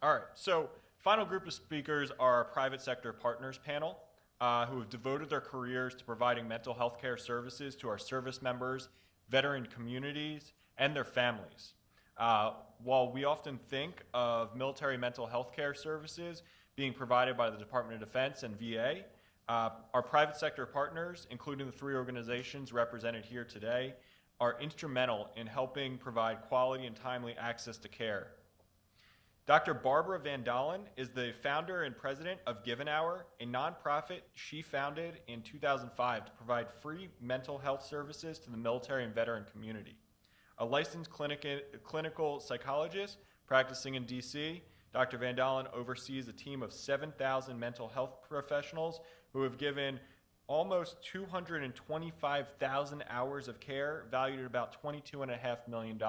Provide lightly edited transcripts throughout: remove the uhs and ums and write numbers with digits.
All right, so final group of speakers are our private sector partners panel, who have devoted their careers to providing mental health care services to our service members, veteran communities, and their families. While we often think of military mental health care services being provided by the Department of Defense and VA, our private sector partners, including the 3 organizations represented here today, are instrumental in helping provide quality and timely access to care. Dr. Barbara Van Dahlen is the founder and president of Give an Hour, a nonprofit she founded in 2005 to provide free mental health services to the military and veteran community. A licensed clinical psychologist practicing in DC, Dr. Van Dahlen oversees a team of 7,000 mental health professionals who have given almost 225,000 hours of care valued at about $22.5 million.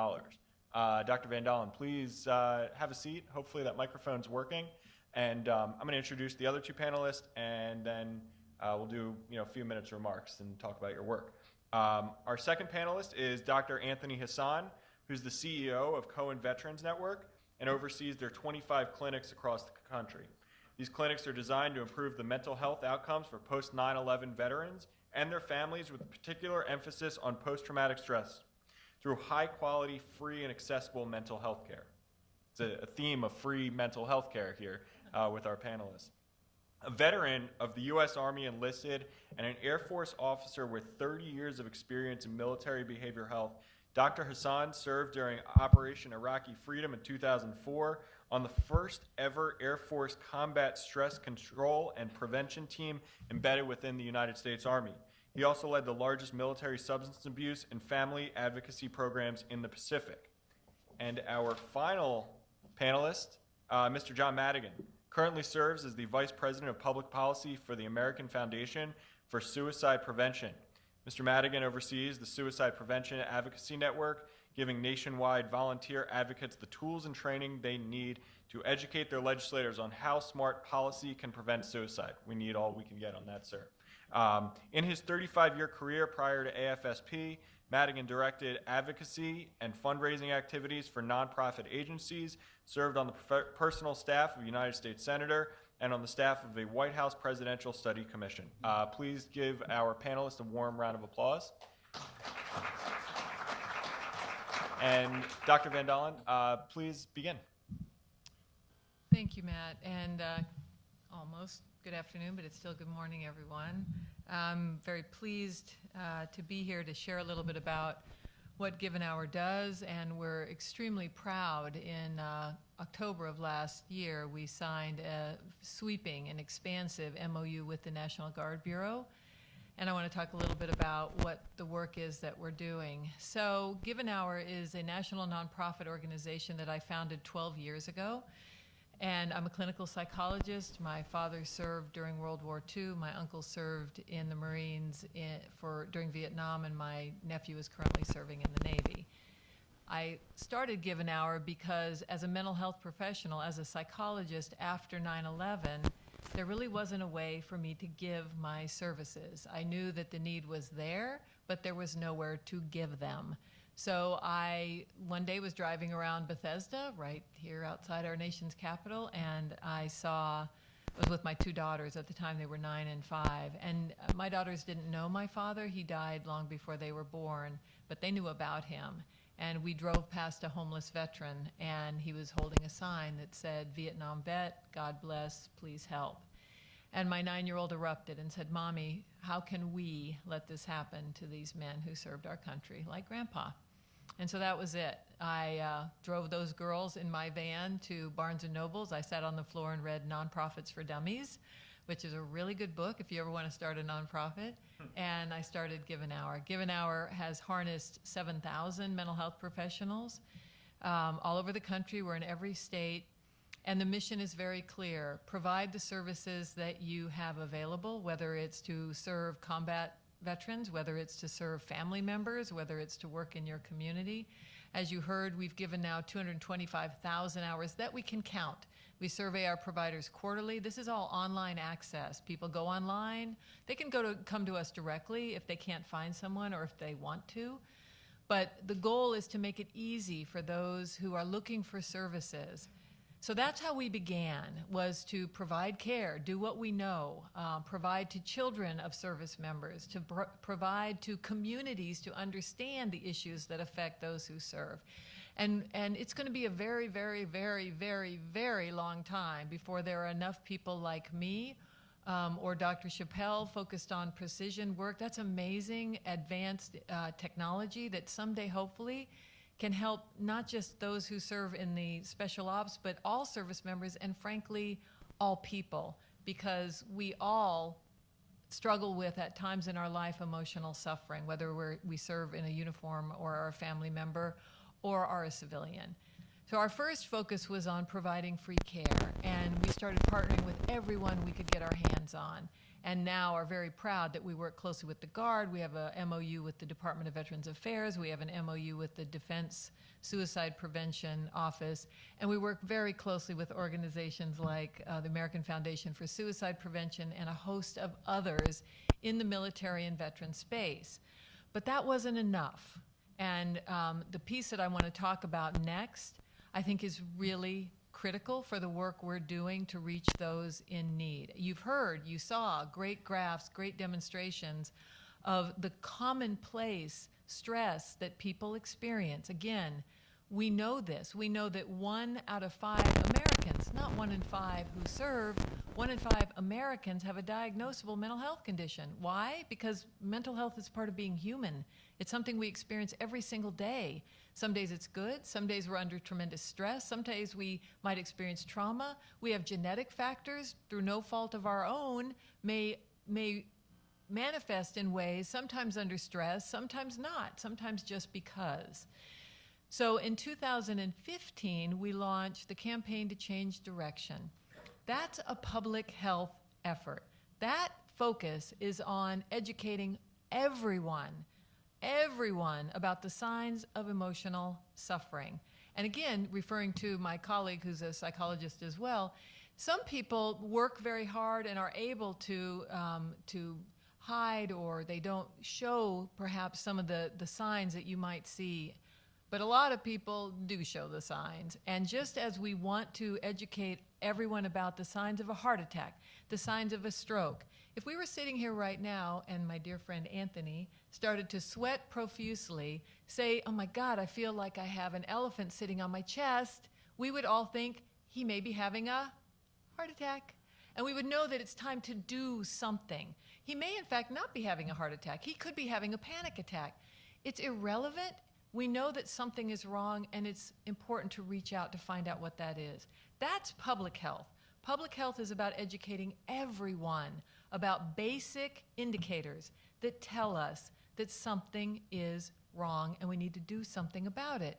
Dr. Van Dahlen, please have a seat. Hopefully that microphone's working. And I'm going to introduce the other 2 panelists, and then we'll do a few minutes remarks and talk about your work. Our second panelist is Dr. Anthony Hassan, who's the CEO of Cohen Veterans Network and oversees their 25 clinics across the country. These clinics are designed to improve the mental health outcomes for post 9/11 veterans and their families, with a particular emphasis on post-traumatic stress, through high-quality, free, and accessible mental health care. It's a theme of free mental health care here with our panelists. A veteran of the U.S. Army enlisted and an Air Force officer with 30 years of experience in military behavioral health, Dr. Hassan served during Operation Iraqi Freedom in 2004 on the first ever Air Force Combat Stress Control and Prevention Team embedded within the United States Army. He also led the largest military substance abuse and family advocacy programs in the Pacific. And our final panelist, Mr. John Madigan, currently serves as the Vice President of Public Policy for the American Foundation for Suicide Prevention. Mr. Madigan oversees the Suicide Prevention Advocacy Network, giving nationwide volunteer advocates the tools and training they need to educate their legislators on how smart policy can prevent suicide. We need all we can get on that, sir. In his 35-year career prior to AFSP, Madigan directed advocacy and fundraising activities for nonprofit agencies, served on the personal staff of a United States Senator, and on the staff of a White House Presidential Study Commission. Please give our panelists a warm round of applause. And Dr. Van Dahlen, please begin. Thank you, Matt, and almost good afternoon, but it's still good morning, everyone. I'm very pleased to be here to share a little bit about what Give an Hour does, and we're extremely proud. In October of last year, we signed a sweeping and expansive MOU with the National Guard Bureau, and I want to talk a little bit about what the work is that we're doing. So Give an Hour is a national nonprofit organization that I founded 12 years ago. And I'm a clinical psychologist. My father served during World War II. My uncle served in the Marines during Vietnam, and my nephew is currently serving in the Navy. I started Give an Hour because as a mental health professional, as a psychologist after 9/11, there really wasn't a way for me to give my services. I knew that the need was there, but there was nowhere to give them. So I, one day, was driving around Bethesda, right here outside our nation's capital, and I was with my 2 daughters. At the time, they were 9 and 5. And my daughters didn't know my father. He died long before they were born, but they knew about him. And we drove past a homeless veteran, and he was holding a sign that said, "Vietnam vet, God bless, please help." And my 9-year-old erupted and said, "Mommy, how can we let this happen to these men who served our country like Grandpa?" And so that was it. I drove those girls in my van to Barnes & Noble's. I sat on the floor and read Nonprofits for Dummies, which is a really good book if you ever want to start a nonprofit. And I started Give an Hour. Give an Hour has harnessed 7,000 mental health professionals all over the country. We're in every state. And the mission is very clear. Provide the services that you have available, whether it's to serve combat veterans, whether it's to serve family members, whether it's to work in your community. As you heard, we've given now 225,000 hours that we can count. We survey our providers quarterly. This is all online access. People go online. They can come to us directly if they can't find someone or if they want to. But the goal is to make it easy for those who are looking for services. So that's how we began, was to provide care, do what we know, provide to children of service members, to provide to communities to understand the issues that affect those who serve. And it's going to be a very, very, very, very, very long time before there are enough people like me or Dr. Chappelle focused on precision work. That's amazing advanced technology that someday, hopefully, can help not just those who serve in the special ops, but all service members and, frankly, all people, because we all struggle with, at times in our life, emotional suffering, whether we serve in a uniform or are a family member or are a civilian. So our first focus was on providing free care, and we started partnering with everyone we could get our hands on, and now are very proud that we work closely with the Guard. We have a MOU with the Department of Veterans Affairs. We have an MOU with the Defense Suicide Prevention Office, and we work very closely with organizations like the American Foundation for Suicide Prevention and a host of others in the military and veteran space. But that wasn't enough, and the piece that I want to talk about next, I think, is really critical for the work we're doing to reach those in need. You've heard, you saw great graphs, great demonstrations of the commonplace stress that people experience. Again, we know this. We know that 1 out of 5 Americans, not 1 in 5 who serve, 1 in 5 Americans have a diagnosable mental health condition. Why? Because mental health is part of being human. It's something we experience every single day. Some days it's good, some days we're under tremendous stress, some days we might experience trauma. We have genetic factors through no fault of our own, may manifest in ways, sometimes under stress, sometimes not, sometimes just because. So in 2015, we launched the Campaign to Change Direction. That's a public health effort. That focus is on educating everyone about the signs of emotional suffering. And again, referring to my colleague who's a psychologist as well, some people work very hard and are able to hide, or they don't show perhaps some of the signs that you might see. But a lot of people do show the signs. And just as we want to educate everyone about the signs of a heart attack, the signs of a stroke, if we were sitting here right now and my dear friend Anthony started to sweat profusely, say, oh my God, I feel like I have an elephant sitting on my chest, we would all think he may be having a heart attack. And we would know that it's time to do something. He may in fact not be having a heart attack. He could be having a panic attack. It's irrelevant. We know that something is wrong, and it's important to reach out to find out what that is. That's public health. Public health is about educating everyone about basic indicators that tell us that something is wrong and we need to do something about it.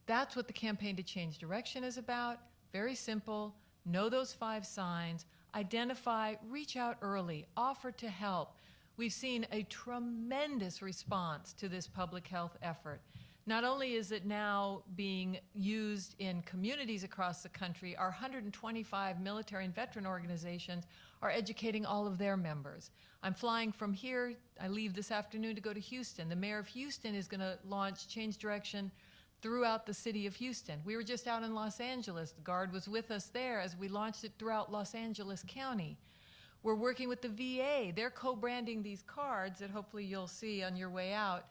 That's what the Campaign to Change Direction is about. Very simple. Know those 5 signs. Identify, reach out early, offer to help. We've seen a tremendous response to this public health effort. Not only is it now being used in communities across the country, our 125 military and veteran organizations are educating all of their members. I'm flying from here. I leave this afternoon to go to Houston. The mayor of Houston is going to launch Change Direction throughout the city of Houston. We were just out in Los Angeles. The Guard was with us there as we launched it throughout Los Angeles County. We're working with the VA. They're co-branding these cards that hopefully you'll see on your way out.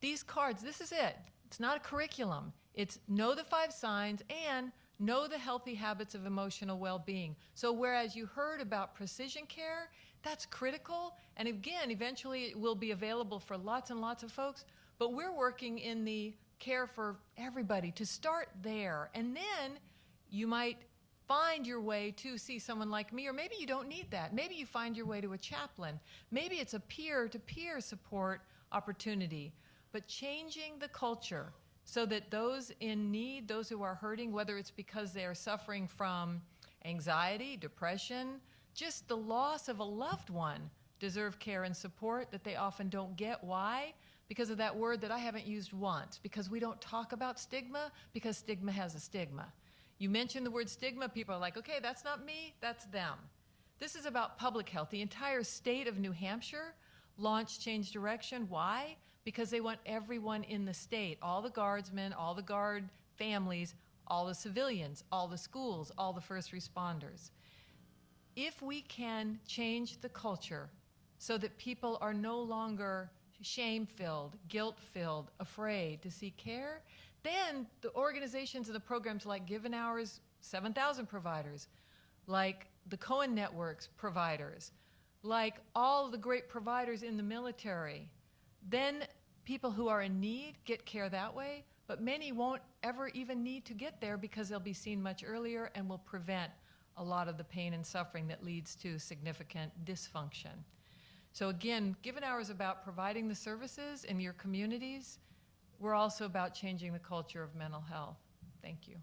These cards, this is it. It's not a curriculum. It's know the 5 signs and know the healthy habits of emotional well-being. So whereas you heard about precision care, that's critical. And again, eventually it will be available for lots and lots of folks. But we're working in the care for everybody to start there. And then you might find your way to see someone like me, or maybe you don't need that. Maybe you find your way to a chaplain. Maybe it's a peer-to-peer support opportunity. But changing the culture so that those in need, those who are hurting, whether it's because they are suffering from anxiety, depression, just the loss of a loved one, deserve care and support that they often don't get. Why? Because of that word that I haven't used once, because we don't talk about stigma, because stigma has a stigma. You mention the word stigma, people are like, okay, that's not me, that's them. This is about public health. The entire state of New Hampshire launched Change Direction. Why? Because they want everyone in the state, all the guardsmen, all the Guard families, all the civilians, all the schools, all the first responders. If we can change the culture so that people are no longer shame-filled, guilt-filled, afraid to seek care, then the organizations and the programs like Given Hours, 7,000 providers, like the Cohen Network's providers, like all the great providers in the military, then people who are in need get care that way, but many won't ever even need to get there because they'll be seen much earlier and will prevent a lot of the pain and suffering that leads to significant dysfunction. So again, Given Hours is about providing the services in your communities. We're also about changing the culture of mental health. Thank you.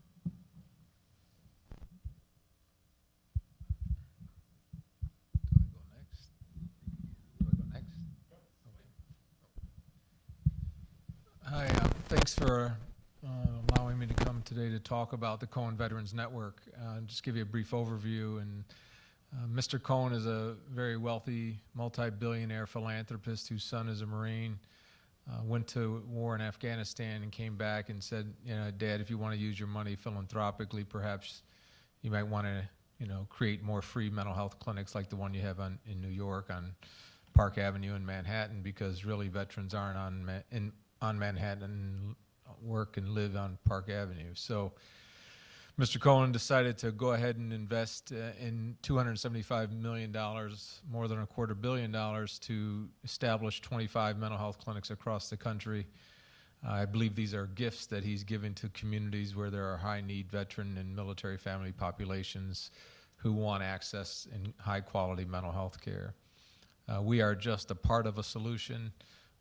Hi, thanks for allowing me to come today to talk about the Cohen Veterans Network. Just give you a brief overview. And Mr. Cohen is a very wealthy, multi-billionaire philanthropist whose son is a Marine. Went to war in Afghanistan and came back and said, you know, Dad, if you want to use your money philanthropically, perhaps you might want to, you know, create more free mental health clinics like the one you have in New York on Park Avenue in Manhattan, because really veterans aren't on Manhattan and work and live on Park Avenue. So Mr. Cohen decided to go ahead and invest in $275 million, more than $250 million, to establish 25 mental health clinics across the country. I believe these are gifts that he's given to communities where there are high-need veteran and military family populations who want access and high-quality mental health care. We are just a part of a solution.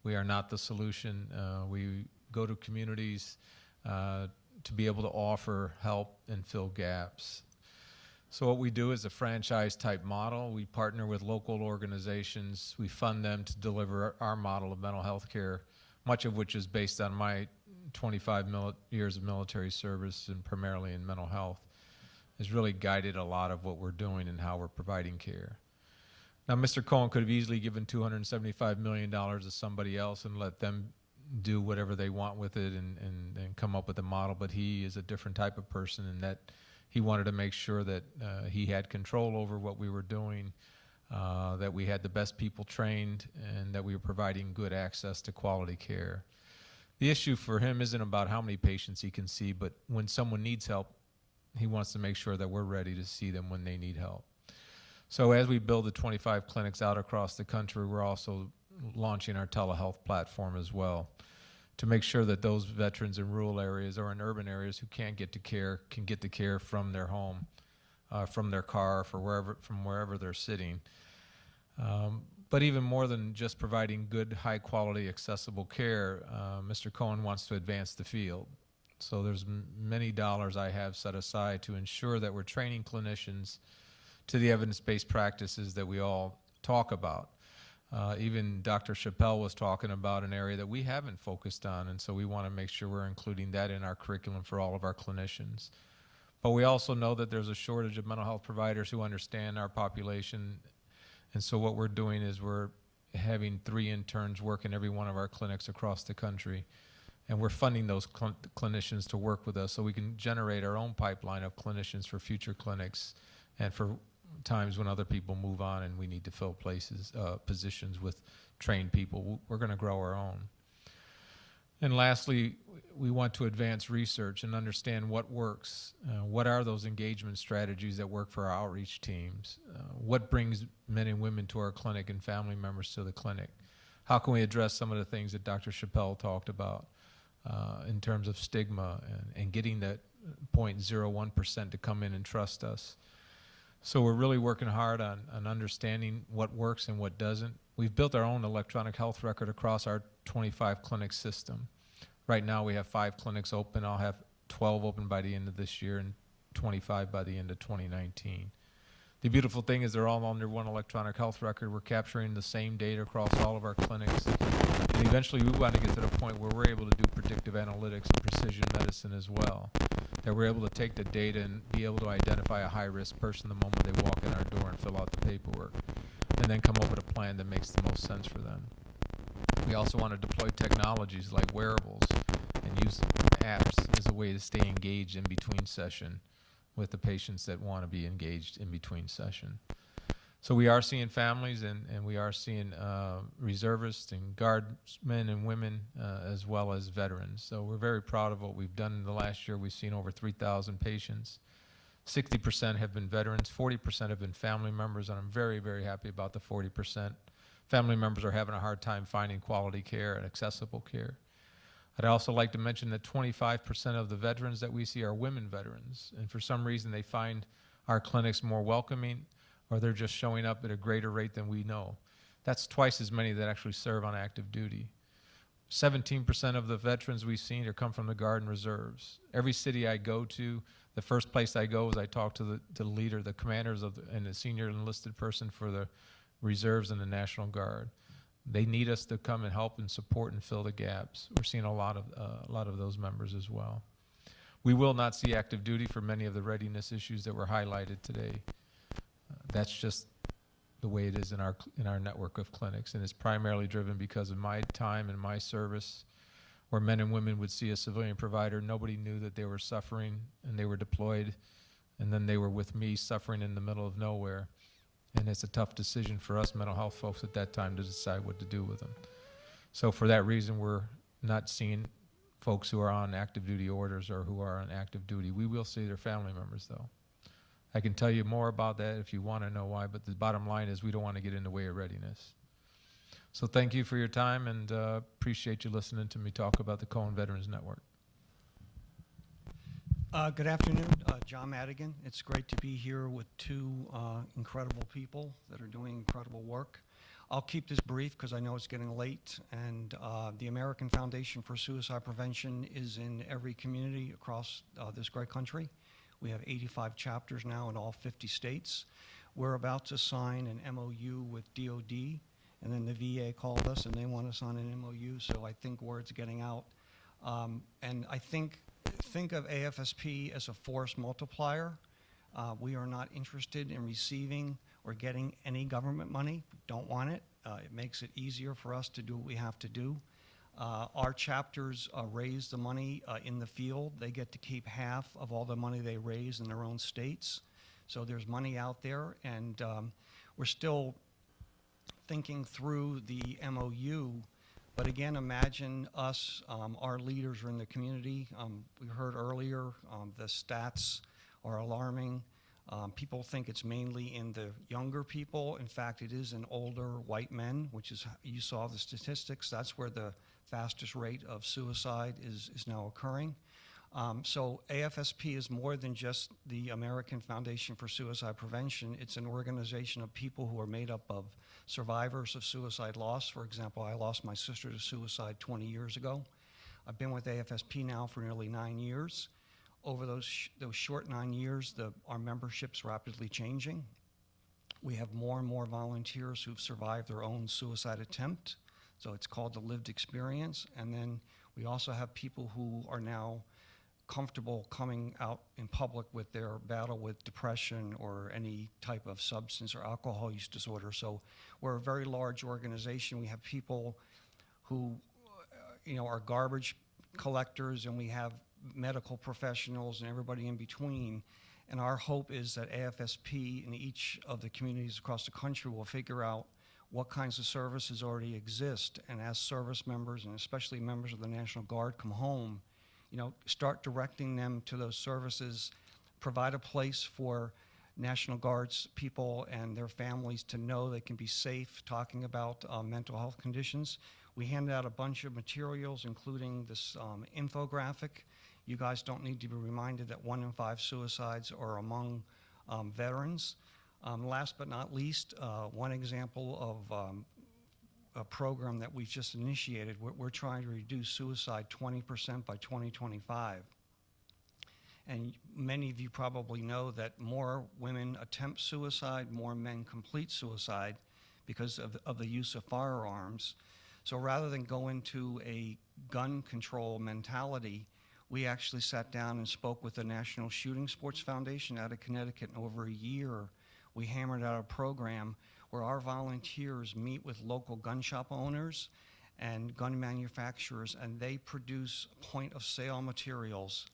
We are not the solution. We go to communities to be able to offer help and fill gaps. So what we do is a franchise-type model. We partner with local organizations. We fund them to deliver our model of mental health care, much of which is based on my 25 years of military service and primarily in mental health. Has really guided a lot of what we're doing and how we're providing care. Now, Mr. Cohen could have easily given $275 million to somebody else and let them do whatever they want with it and come up with a model, but he is a different type of person in that he wanted to make sure that he had control over what we were doing, that we had the best people trained, and that we were providing good access to quality care. The issue for him isn't about how many patients he can see, but when someone needs help, he wants to make sure that we're ready to see them when they need help. So as we build the 25 clinics out across the country, we're also launching our telehealth platform as well to make sure that those veterans in rural areas or in urban areas who can't get to care can get the care from their home, from their car, from wherever they're sitting. But even more than just providing good, high-quality, accessible care, Mr. Cohen wants to advance the field. So there's many dollars I have set aside to ensure that we're training clinicians to the evidence-based practices that we all talk about. Even Dr. Chappelle was talking about an area that we haven't focused on, and so we want to make sure we're including that in our curriculum for all of our clinicians. But we also know that there's a shortage of mental health providers who understand our population, and so what we're doing is we're having 3 interns work in every one of our clinics across the country, and we're funding those clinicians to work with us so we can generate our own pipeline of clinicians for future clinics and for times when other people move on and we need to fill positions with trained people. We're going to grow our own. And lastly, we want to advance research and understand what works. What are those engagement strategies that work for our outreach teams? What brings men and women to our clinic and family members to the clinic? How can we address some of the things that Dr. Chappelle talked about in terms of stigma and getting that 0.01% to come in and trust us? So we're really working hard on understanding what works and what doesn't. We've built our own electronic health record across our 25 clinic system. Right now we have 5 clinics open. I'll have 12 open by the end of this year and 25 by the end of 2019. The beautiful thing is they're all under one electronic health record. We're capturing the same data across all of our clinics. And eventually we want to get to the point where we're able to do predictive analytics and precision medicine as well. That we're able to take the data and be able to identify a high-risk person the moment they walk in our door and fill out the paperwork, and then come up with a plan that makes the most sense for them. We also want to deploy technologies like wearables and use apps as a way to stay engaged in between session with the patients that want to be engaged in between session. So we are seeing families, and we are seeing reservists and guardsmen and women, as well as veterans. So we're very proud of what we've done in the last year. We've seen over 3,000 patients. 60% have been veterans, 40% have been family members, and I'm very, very happy about the 40%. Family members are having a hard time finding quality care and accessible care. I'd also like to mention that 25% of the veterans that we see are women veterans, and for some reason they find our clinics more welcoming, or they're just showing up at a greater rate than we know. That's twice as many that actually serve on active duty. 17% of the veterans we've seen come from the Guard and Reserves. Every city I go to, the first place I go is I talk to the leader, the commanders and the senior enlisted person for the Reserves and the National Guard. They need us to come and help and support and fill the gaps. We're seeing a lot of those members as well. We will not see active duty for many of the readiness issues that were highlighted today. That's just the way it is in our network of clinics, and it's primarily driven because of my time and my service, where men and women would see a civilian provider. Nobody knew that they were suffering, and they were deployed, and then they were with me suffering in the middle of nowhere. And it's a tough decision for us mental health folks at that time to decide what to do with them. So for that reason, we're not seeing folks who are on active duty orders or who are on active duty. We will see their family members, though. I can tell you more about that if you want to know why, but the bottom line is we don't want to get in the way of readiness. So thank you for your time, and appreciate you listening to me talk about the Cohen Veterans Network. Good afternoon, John Madigan. It's great to be here with two incredible people that are doing incredible work. I'll keep this brief because I know it's getting late, and the American Foundation for Suicide Prevention is in every community across this great country. We have 85 chapters now in all 50 states. We're about to sign an MOU with DOD, and then the VA called us and they want to sign an MOU, so I think word's getting out. And I think of AFSP as a force multiplier. We are not interested in receiving or getting any government money. We don't want it. It makes it easier for us to do what we have to do. Our chapters raise the money in the field. They get to keep half of all the money they raise in their own states. So there's money out there, and we're still thinking through the MOU. But again, imagine us, our leaders are in the community. We heard earlier the stats are alarming. People think it's mainly in the younger people. In fact, it is in older white men, which is, you saw the statistics. That's where the fastest rate of suicide is now occurring. So AFSP is more than just the American Foundation for Suicide Prevention. It's an organization of people who are made up of survivors of suicide loss. For example, I lost my sister to suicide 20 years ago. I've been with AFSP now for nearly 9 years. Over those short 9 years, our membership's rapidly changing. We have more and more volunteers who've survived their own suicide attempt. So it's called the lived experience. And then we also have people who are now comfortable coming out in public with their battle with depression or any type of substance or alcohol use disorder. So we're a very large organization. We have people who, are garbage collectors, and we have medical professionals and everybody in between. And our hope is that AFSP in each of the communities across the country will figure out what kinds of services already exist, and as service members, and especially members of the National Guard, come home, start directing them to those services, provide a place for National Guard's people and their families to know they can be safe talking about mental health conditions. We handed out a bunch of materials, including this infographic. You guys don't need to be reminded that 1 in 5 suicides are among veterans. Last but not least, one example of a program that we've just initiated. We're trying to reduce suicide 20% by 2025. And many of you probably know that more women attempt suicide, more men complete suicide because of the use of firearms. So rather than go into a gun control mentality, we actually sat down and spoke with the National Shooting Sports Foundation out of Connecticut. In over a year, we hammered out a program where our volunteers meet with local gun shop owners and gun manufacturers, and they produce point-of-sale materials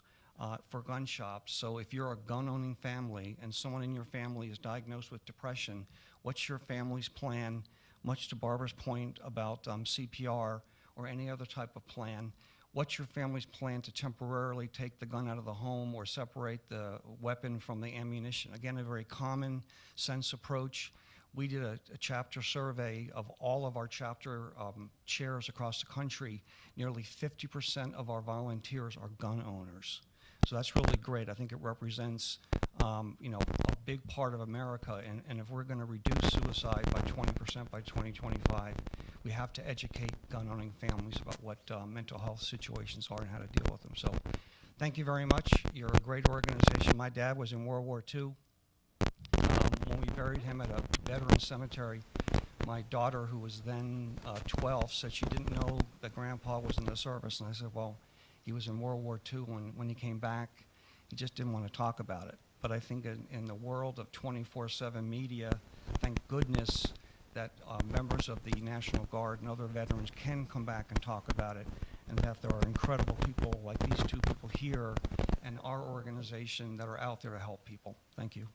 for gun shops. So if you're a gun-owning family and someone in your family is diagnosed with depression, what's your family's plan, much to Barbara's point about CPR or any other type of plan? What's your family's plan to temporarily take the gun out of the home or separate the weapon from the ammunition? Again, a very common sense approach. We did a chapter survey of all of our chapter chairs across the country. Nearly 50% of our volunteers are gun owners. So that's really great. I think it represents, you know, a big part of America. And if we're going to reduce suicide by 20% by 2025, we have to educate gun-owning families about what mental health situations are and how to deal with them. So thank you very much. You're a great organization. My dad was in World War II. When we buried him at a veteran cemetery, my daughter, who was then 12, said she didn't know that Grandpa was in the service. And I said, well, he was in World War II. When he came back, he just didn't want to talk about it. But I think in the world of 24/7 media, thank goodness that members of the National Guard and other veterans can come back and talk about it, and that there are incredible people like these two people here and our organization that are out there to help people. Thank you.